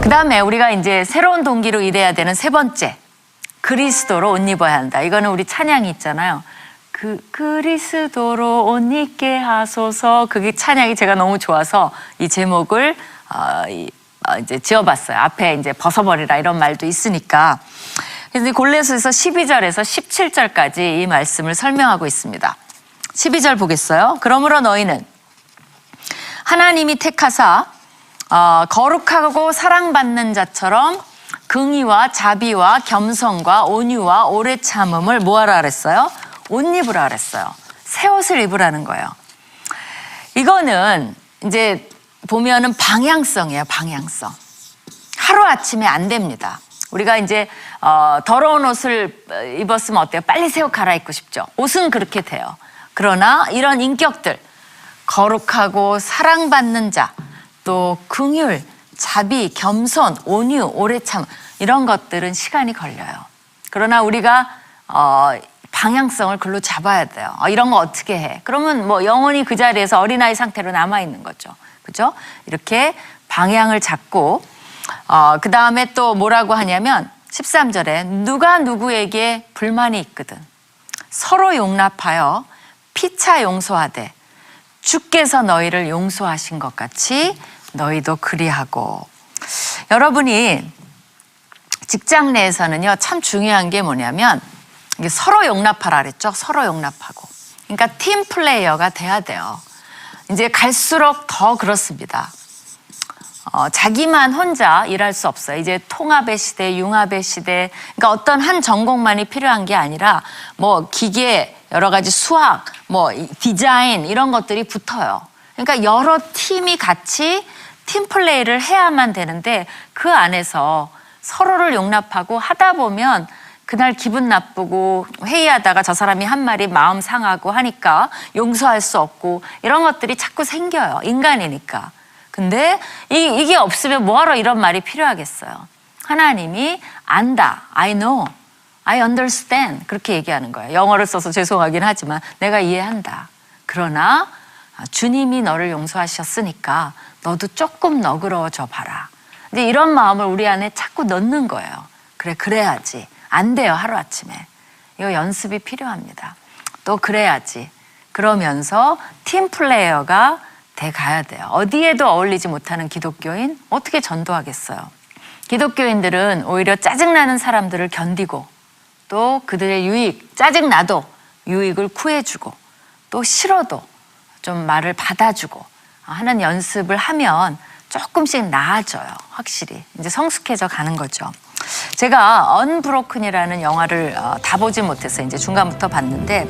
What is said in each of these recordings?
그다음에 우리가 이제 새로운 동기로 일해야 되는 세 번째, 그리스도로 옷 입어야 한다. 이거는 우리 찬양이 있잖아요. 그리스도로 옷 입게 하소서. 그게 찬양이 제가 너무 좋아서 이 제목을 이제 지어봤어요. 앞에 이제 벗어버리라 이런 말도 있으니까. 그래서 골로새서 12절에서 17절까지 이 말씀을 설명하고 있습니다. 12절 보겠어요. 그러므로 너희는 하나님이 택하사 거룩하고 사랑받는 자처럼 긍의와 자비와 겸손과 온유와 오래 참음을 뭐하라 그랬어요? 옷 입으라 그랬어요. 새 옷을 입으라는 거예요. 이거는 이제 보면은 방향성이에요. 방향성. 하루아침에 안 됩니다. 우리가 이제 더러운 옷을 입었으면 어때요? 빨리 새 옷 갈아입고 싶죠. 옷은 그렇게 돼요. 그러나 이런 인격들, 거룩하고 사랑받는 자, 또 긍휼, 자비, 겸손, 온유, 오래 참 이런 것들은 시간이 걸려요. 그러나 우리가 방향성을 글로 잡아야 돼요. 이런 거 어떻게 해? 그러면 뭐 영원히 그 자리에서 어린아이 상태로 남아있는 거죠. 그죠? 이렇게 방향을 잡고 그 다음에 또 뭐라고 하냐면 13절에 누가 누구에게 불만이 있거든 서로 용납하여 피차 용서하되 주께서 너희를 용서하신 것 같이 너희도 그리하고. 여러분이 직장 내에서는요 참 중요한 게 뭐냐면 이게 서로 용납하라 그랬죠. 서로 용납하고. 그러니까 팀 플레이어가 돼야 돼요. 이제 갈수록 더 그렇습니다. 자기만 혼자 일할 수 없어요. 이제 통합의 시대, 융합의 시대. 그러니까 어떤 한 전공만이 필요한 게 아니라 뭐 기계, 여러 가지 수학, 뭐 디자인 이런 것들이 붙어요. 그러니까 여러 팀이 같이 팀 플레이를 해야만 되는데 그 안에서 서로를 용납하고 하다 보면 그날 기분 나쁘고 회의하다가 저 사람이 한 말이 마음 상하고 하니까 용서할 수 없고 이런 것들이 자꾸 생겨요. 인간이니까. 근데 이게 없으면 뭐하러 이런 말이 필요하겠어요. 하나님이 안다. I know. I understand. 그렇게 얘기하는 거예요. 영어를 써서 죄송하긴 하지만 내가 이해한다. 그러나 주님이 너를 용서하셨으니까 너도 조금 너그러워져 봐라. 근데 이런 마음을 우리 안에 자꾸 넣는 거예요. 그래야지. 안 돼요. 하루아침에. 이거 연습이 필요합니다. 또 그래야지. 그러면서 팀 플레이어가 돼 가야 돼요. 어디에도 어울리지 못하는 기독교인 어떻게 전도하겠어요? 기독교인들은 오히려 짜증나는 사람들을 견디고 또 그들의 유익, 짜증나도 유익을 구해주고 또 싫어도 좀 말을 받아주고 하는 연습을 하면 조금씩 나아져요. 확실히. 이제 성숙해져 가는 거죠. 제가 언브로큰이라는 영화를 다 보지 못했어요. 이제 중간부터 봤는데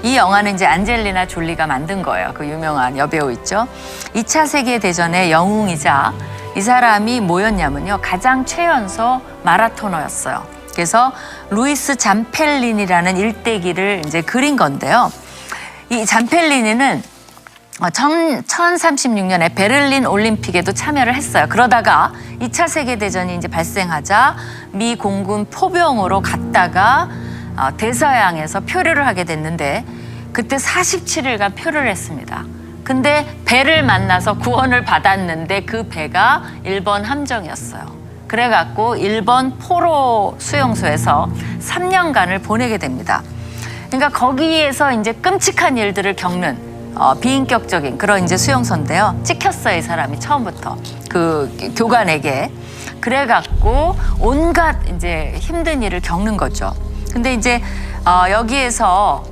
이 영화는 이제 안젤리나 졸리가 만든 거예요. 그 유명한 여배우 있죠. 2차 세계대전의 영웅이자 이 사람이 뭐였냐면요. 가장 최연소 마라토너였어요. 그래서 루이스 잠펠리니라는 일대기를 이제 그린 건데요. 이 잠펠리니는 1036년에 베를린 올림픽에도 참여를 했어요. 그러다가 2차 세계대전이 이제 발생하자 미 공군 포병으로 갔다가 대서양에서 표류를 하게 됐는데 그때 47일간 표류를 했습니다. 근데 배를 만나서 구원을 받았는데 그 배가 일본 함정이었어요. 그래갖고 일본 포로 수용소에서 3년간을 보내게 됩니다. 그러니까 거기에서 이제 끔찍한 일들을 겪는 비인격적인 그런 이제 수용소인데요. 찍혔어요, 이 사람이 처음부터 그 교관에게. 그래갖고 온갖 이제 힘든 일을 겪는 거죠. 근데 이제 여기에서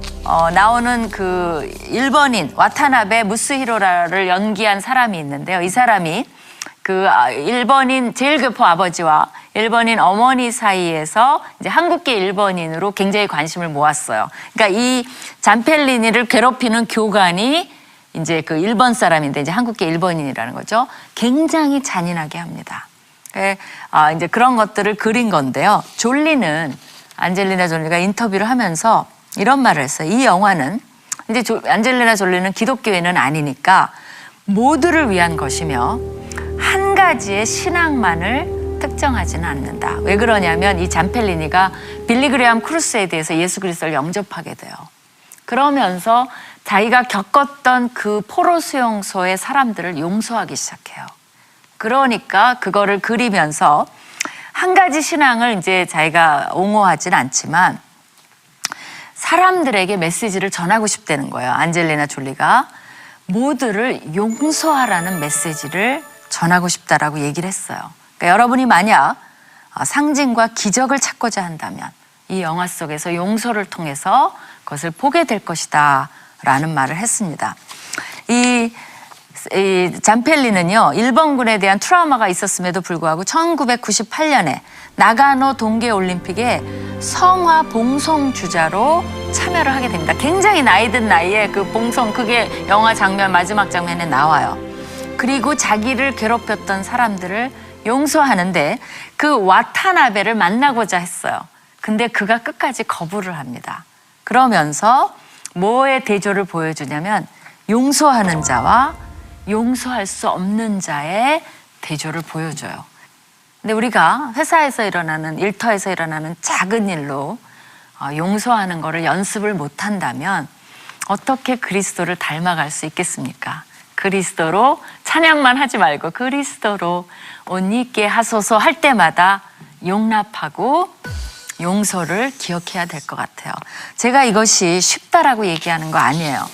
나오는 그 일본인 와타나베 무스히로라를 연기한 사람이 있는데요. 이 사람이 그 일본인 제일 교포 아버지와 일본인 어머니 사이에서 이제 한국계 일본인으로 굉장히 관심을 모았어요. 그러니까 이 잠펠리니를 괴롭히는 교관이 이제 그 일본 사람인데 이제 한국계 일본인이라는 거죠. 굉장히 잔인하게 합니다. 이제 그런 것들을 그린 건데요. 졸리는 안젤리나 졸리가 인터뷰를 하면서 이런 말을 했어요. 이 영화는 이제 안젤리나 졸리는 기독교인은 아니니까 모두를 위한 것이며 한 가지의 신앙만을 특정하지는 않는다. 왜 그러냐면 이 잠펠리니가 빌리그레암 크루스에 대해서 예수 그리스도를 영접하게 돼요. 그러면서 자기가 겪었던 그 포로 수용소의 사람들을 용서하기 시작해요. 그러니까 그거를 그리면서 한 가지 신앙을 이제 자기가 옹호하진 않지만 사람들에게 메시지를 전하고 싶다는 거예요. 안젤리나 졸리가 모두를 용서하라는 메시지를 전하고 싶다라고 얘기를 했어요. 그러니까 여러분이 만약 상징과 기적을 찾고자 한다면 이 영화 속에서 용서를 통해서 그것을 보게 될 것이다 라는 말을 했습니다. 이 잠펠리는요, 일본군에 대한 트라우마가 있었음에도 불구하고 1998년에 나가노 동계올림픽에 성화 봉송 주자로 참여를 하게 됩니다. 굉장히 나이든 나이에 그 봉송, 그게 영화 장면, 마지막 장면에 나와요. 그리고 자기를 괴롭혔던 사람들을 용서하는데 그 와타나베를 만나고자 했어요. 근데 그가 끝까지 거부를 합니다. 그러면서 뭐의 대조를 보여주냐면 용서하는 자와 용서할 수 없는 자의 대조를 보여줘요. 근데 우리가 회사에서 일어나는, 일터에서 일어나는 작은 일로 용서하는 거를 연습을 못한다면 어떻게 그리스도를 닮아갈 수 있겠습니까? 그리스도로 찬양만 하지 말고 그리스도로 옷 입게 하소서 할 때마다 용납하고 용서를 기억해야 될 것 같아요. 제가 이것이 쉽다라고 얘기하는 거 아니에요.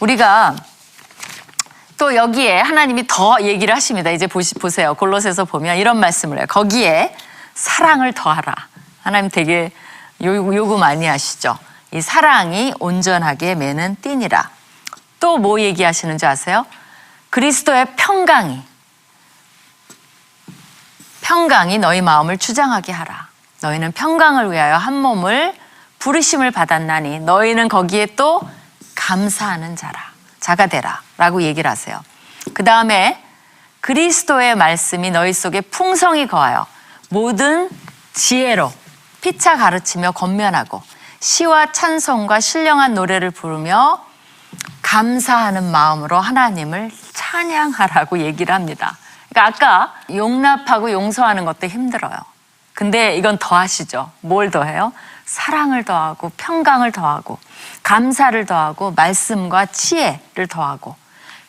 우리가 또 여기에 하나님이 더 얘기를 하십니다. 이제 보세요. 골로새서 보면 이런 말씀을 해요. 거기에 사랑을 더하라. 하나님 되게 요구 많이 하시죠. 이 사랑이 온전하게 매는 띠니라. 또 뭐 얘기하시는 줄 아세요? 그리스도의 평강이 너희 마음을 주장하게 하라. 너희는 평강을 위하여 한 몸을 부르심을 받았나니 너희는 거기에 또 감사하는 자가 되라 라고 얘기를 하세요. 그 다음에 그리스도의 말씀이 너희 속에 풍성히 거하여 모든 지혜로 피차 가르치며 권면하고 시와 찬송과 신령한 노래를 부르며 감사하는 마음으로 하나님을 찬양하라고 얘기를 합니다. 그러니까 아까 용납하고 용서하는 것도 힘들어요. 근데 이건 더 하시죠. 뭘 더해요? 사랑을 더하고 평강을 더하고 감사를 더하고 말씀과 지혜를 더하고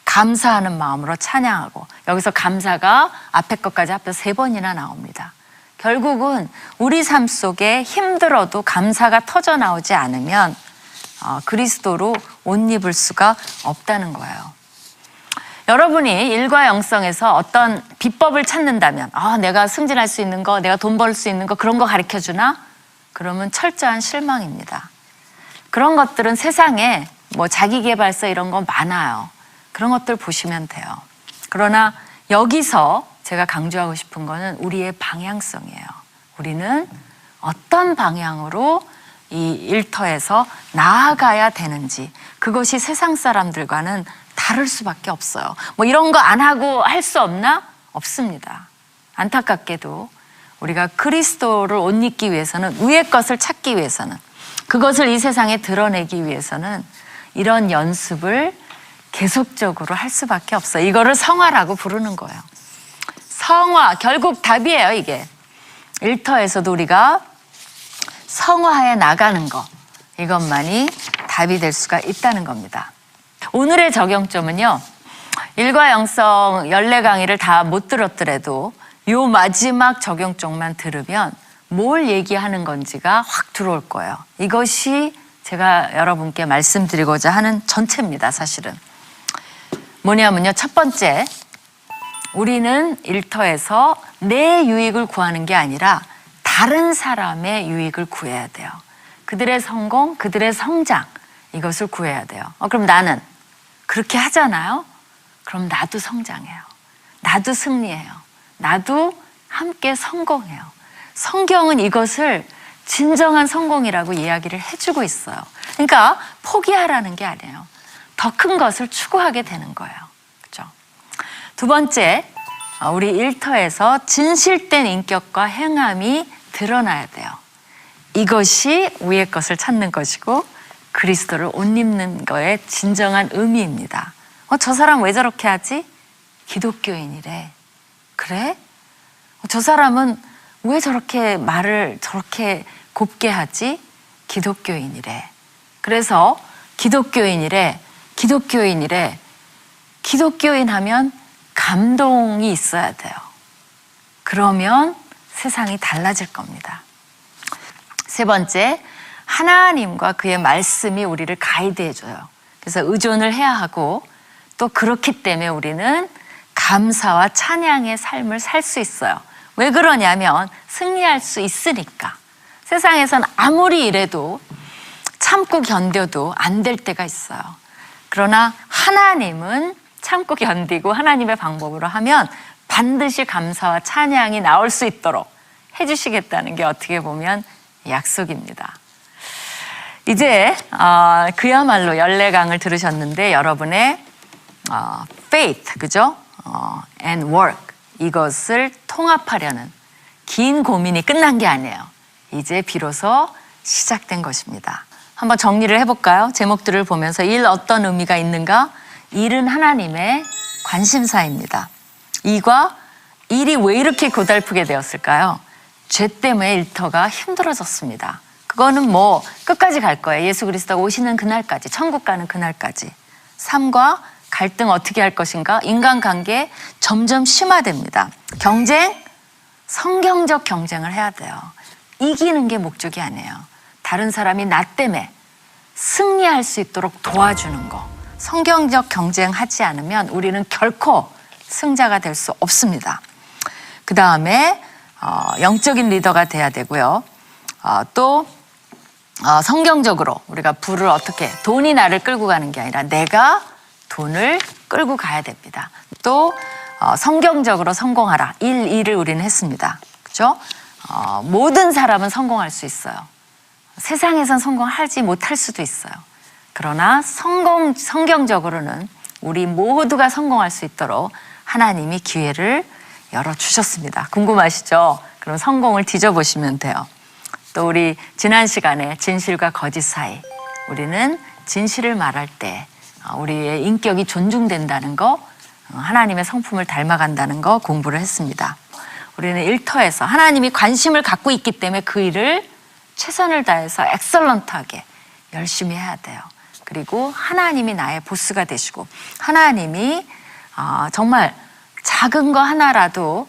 감사하는 마음으로 찬양하고, 여기서 감사가 앞에 것까지 합해서 3번이나 나옵니다. 결국은 우리 삶 속에 힘들어도 감사가 터져 나오지 않으면 그리스도로 옷 입을 수가 없다는 거예요. 여러분이 일과 영성에서 어떤 비법을 찾는다면 내가 승진할 수 있는 거, 내가 돈 벌 수 있는 거, 그런 거 가르쳐주나? 그러면 철저한 실망입니다. 그런 것들은 세상에 뭐 자기계발서 이런 거 많아요. 그런 것들 보시면 돼요. 그러나 여기서 제가 강조하고 싶은 거는 우리의 방향성이에요. 우리는 어떤 방향으로 이 일터에서 나아가야 되는지, 그것이 세상 사람들과는 다를 수밖에 없어요. 뭐 이런 거 안 하고 할 수 없나? 없습니다. 안타깝게도 우리가 그리스도를 옷 입기 위해서는, 위의 것을 찾기 위해서는, 그것을 이 세상에 드러내기 위해서는 이런 연습을 계속적으로 할 수밖에 없어요. 이거를 성화라고 부르는 거예요. 성화, 결국 답이에요, 이게. 일터에서도 우리가 성화해 나가는 거, 이것만이 답이 될 수가 있다는 겁니다. 오늘의 적용점은요, 일과 영성 14강의를 다 못 들었더라도 요 마지막 적용점만 들으면 뭘 얘기하는 건지가 확 들어올 거예요. 이것이 제가 여러분께 말씀드리고자 하는 전체입니다, 사실은. 뭐냐면요, 첫 번째, 우리는 일터에서 내 유익을 구하는 게 아니라 다른 사람의 유익을 구해야 돼요. 그들의 성공, 그들의 성장, 이것을 구해야 돼요. 그럼 나는 그렇게 하잖아요. 그럼 나도 성장해요. 나도 승리해요. 나도 함께 성공해요. 성경은 이것을 진정한 성공이라고 이야기를 해주고 있어요. 그러니까 포기하라는 게 아니에요. 더 큰 것을 추구하게 되는 거예요. 그렇죠? 두 번째, 우리 일터에서 진실된 인격과 행함이 드러나야 돼요. 이것이 위의 것을 찾는 것이고 그리스도를 옷 입는 거의 진정한 의미입니다. 저 사람 왜 저렇게 하지? 기독교인이래. 그래? 저 사람은 왜 저렇게 말을 저렇게 곱게 하지? 기독교인이래. 그래서 기독교인이래. 기독교인 하면 감동이 있어야 돼요. 그러면 세상이 달라질 겁니다. 세 번째, 하나님과 그의 말씀이 우리를 가이드해줘요. 그래서 의존을 해야 하고 또 그렇기 때문에 우리는 감사와 찬양의 삶을 살 수 있어요. 왜 그러냐면 승리할 수 있으니까. 세상에선 아무리 이래도 참고 견뎌도 안 될 때가 있어요. 그러나 하나님은 참고 견디고 하나님의 방법으로 하면 반드시 감사와 찬양이 나올 수 있도록 해주시겠다는 게 어떻게 보면 약속입니다. 이제 그야말로 14강을 들으셨는데 여러분의 faith, 그죠? and work, 이것을 통합하려는 긴 고민이 끝난 게 아니에요. 이제 비로소 시작된 것입니다. 한번 정리를 해볼까요? 제목들을 보면서 일 어떤 의미가 있는가? 일은 하나님의 관심사입니다. 이과 일이 왜 이렇게 고달프게 되었을까요? 죄 때문에 일터가 힘들어졌습니다. 그거는 뭐 끝까지 갈 거예요. 예수 그리스도가 오시는 그날까지, 천국 가는 그날까지. 삶과 갈등 어떻게 할 것인가? 인간관계 점점 심화됩니다. 경쟁, 성경적 경쟁을 해야 돼요. 이기는 게 목적이 아니에요. 다른 사람이 나 때문에 승리할 수 있도록 도와주는 거. 성경적 경쟁하지 않으면 우리는 결코 승자가 될 수 없습니다. 그 다음에 영적인 리더가 돼야 되고요. 또 성경적으로 우리가 부를 어떻게, 돈이 나를 끌고 가는 게 아니라 내가 돈을 끌고 가야 됩니다. 또 성경적으로 성공하라. 일을 우리는 했습니다. 그렇죠? 모든 사람은 성공할 수 있어요. 세상에선 성공하지 못할 수도 있어요. 그러나 성경적으로는 우리 모두가 성공할 수 있도록 하나님이 기회를 열어주셨습니다. 궁금하시죠? 그럼 성공을 뒤져보시면 돼요. 또 우리 지난 시간에 진실과 거짓 사이, 우리는 진실을 말할 때 우리의 인격이 존중된다는 거, 하나님의 성품을 닮아간다는 거 공부를 했습니다. 우리는 일터에서 하나님이 관심을 갖고 있기 때문에 그 일을 최선을 다해서 엑설런트하게 열심히 해야 돼요. 그리고 하나님이 나의 보스가 되시고 하나님이 정말 작은 거 하나라도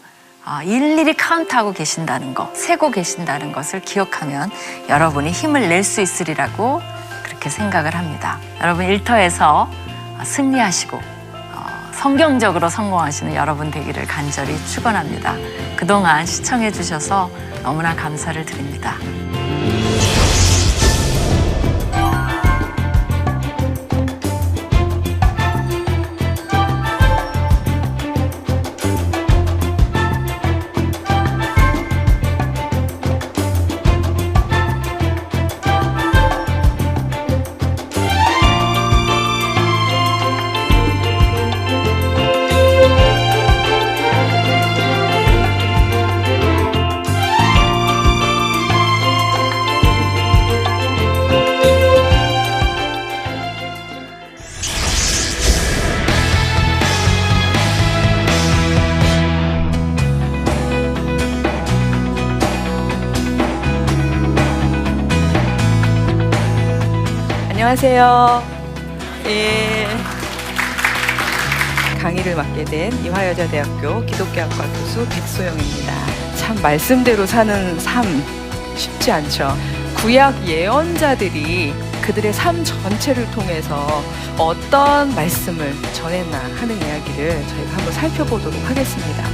일일이 카운트하고 계신다는 거, 세고 계신다는 것을 기억하면 여러분이 힘을 낼 수 있으리라고 그렇게 생각을 합니다. 여러분 일터에서 승리하시고 성경적으로 성공하시는 여러분 되기를 간절히 축원합니다. 그동안 시청해 주셔서 너무나 감사를 드립니다. 안녕하세요. 강의를 맡게 된 이화여자대학교 기독교학과 교수 백소영입니다. 참 말씀대로 사는 삶 쉽지 않죠. 구약 예언자들이 그들의 삶 전체를 통해서 어떤 말씀을 전했나 하는 이야기를 저희가 한번 살펴보도록 하겠습니다.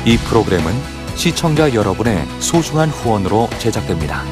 이 프로그램은 시청자 여러분의 소중한 후원으로 제작됩니다.